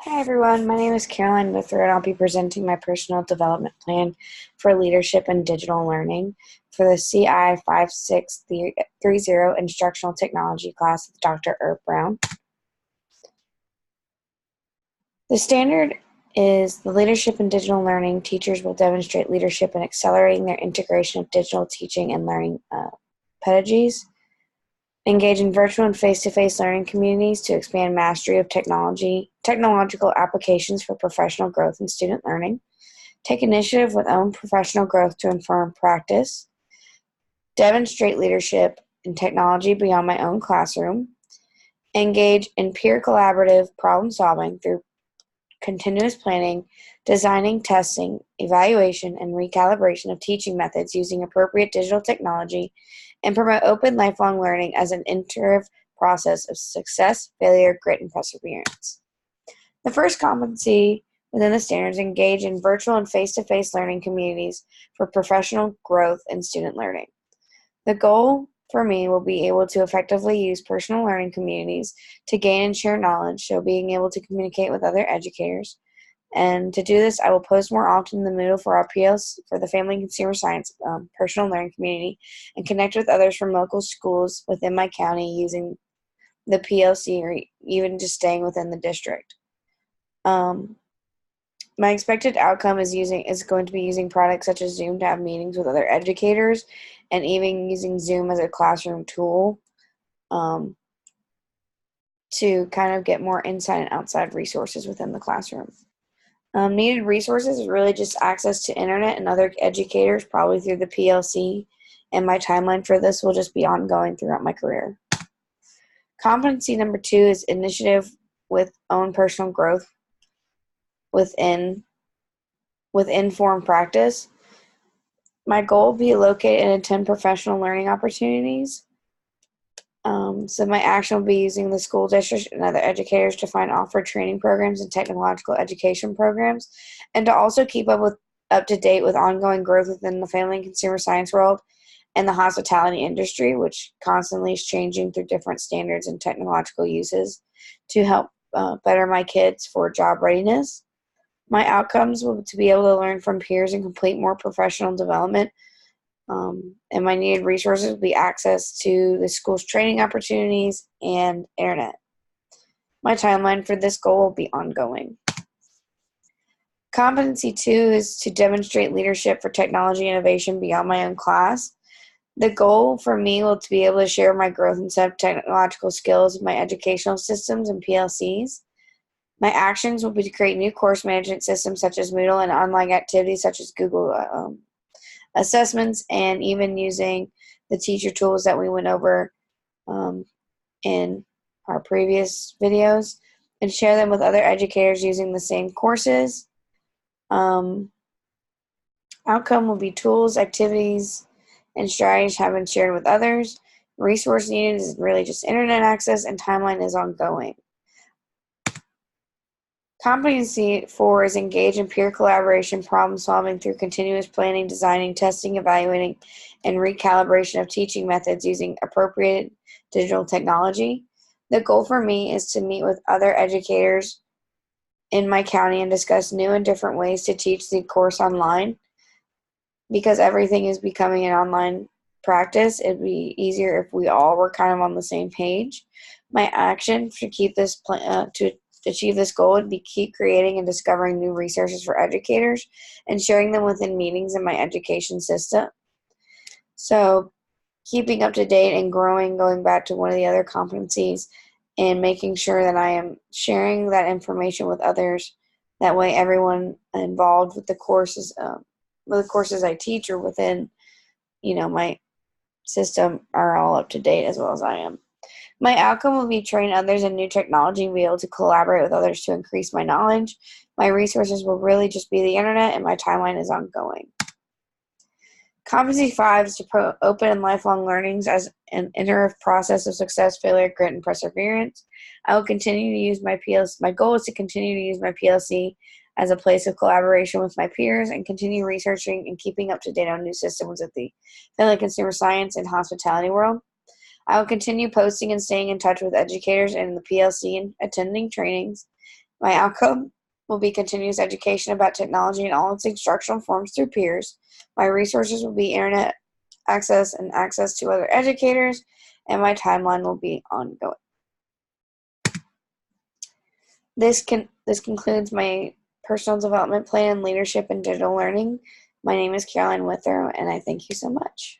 Hi everyone, my name is Caroline Luther and I'll be presenting my personal development plan for leadership and digital learning for the CI 5630 Instructional Technology class with Dr. Herb Brown. The standard is the leadership and digital learning. Teachers will demonstrate leadership in accelerating their integration of digital teaching and learning pedagogies. Engage in virtual and face-to-face learning communities to expand mastery of technological applications for professional growth and student learning. Take initiative with own professional growth to inform practice. Demonstrate leadership in technology beyond my own classroom. Engage in peer collaborative problem solving through continuous planning, designing, testing, evaluation, and recalibration of teaching methods using appropriate digital technology, and promote open lifelong learning as an iterative process of success, failure, grit, and perseverance. The first competency within the standards engage in virtual and face-to-face learning communities for professional growth and student learning. The goal for me will be able to effectively use personal learning communities to gain and share knowledge, so being able to communicate with other educators. And to do this, I will post more often in the Moodle for our PLs for the Family and Consumer Science personal learning community and connect with others from local schools within my county using the PLC or even just staying within the district. My expected outcome is going to be using products such as Zoom to have meetings with other educators and even using Zoom as a classroom tool to kind of get more inside and outside resources within the classroom. Needed resources is really just access to internet and other educators, probably through the PLC, and my timeline for this will just be ongoing throughout my career. Competency number 2 is initiative with own personal growth within informed practice. My goal will be locate and attend professional learning opportunities. So my action will be using the school district and other educators to find offered training programs and technological education programs, and to also keep up to date with ongoing growth within the family and consumer science world and the hospitality industry, which constantly is changing through different standards and technological uses to help better my kids for job readiness. My outcomes will to be able to learn from peers and complete more professional development. And my needed resources will be access to the school's training opportunities and internet. My timeline for this goal will be ongoing. Competency 2 is to demonstrate leadership for technology innovation beyond my own class. The goal for me will to be able to share my growth and set of technological skills with my educational systems and PLCs. My actions will be to create new course management systems such as Moodle and online activities such as Google assessments, and even using the teacher tools that we went over in our previous videos, and share them with other educators using the same courses. Outcome will be tools, activities, and strategies have been shared with others. Resource needed is really just internet access, and timeline is ongoing. Competency 4 is engage in peer collaboration, problem solving through continuous planning, designing, testing, evaluating, and recalibration of teaching methods using appropriate digital technology. The goal for me is to meet with other educators in my county and discuss new and different ways to teach the course online. Because everything is becoming an online practice, it'd be easier if we all were kind of on the same page. My action to keep this to achieve this goal would be keep creating and discovering new resources for educators and sharing them within meetings in my education system. So keeping up to date and growing, going back to one of the other competencies, and making sure that I am sharing that information with others. That way everyone involved with the courses I teach or within, my system are all up to date as well as I am. My outcome will be train others in new technology and be able to collaborate with others to increase my knowledge. My resources will really just be the internet, and my timeline is ongoing. Competency 5 is to promote open and lifelong learnings as an iterative process of success, failure, grit, and perseverance. I will continue to use my PLC. My goal is to continue to use my PLC as a place of collaboration with my peers and continue researching and keeping up to date on new systems at the family, consumer science, and hospitality world. I will continue posting and staying in touch with educators in the PLC and attending trainings My outcome will be continuous education about technology in all its instructional forms through peers. My resources will be internet access and access to other educators, and my timeline will be ongoing. This concludes my personal development plan, leadership, and digital learning. My name is Caroline Withrow, and I thank you so much.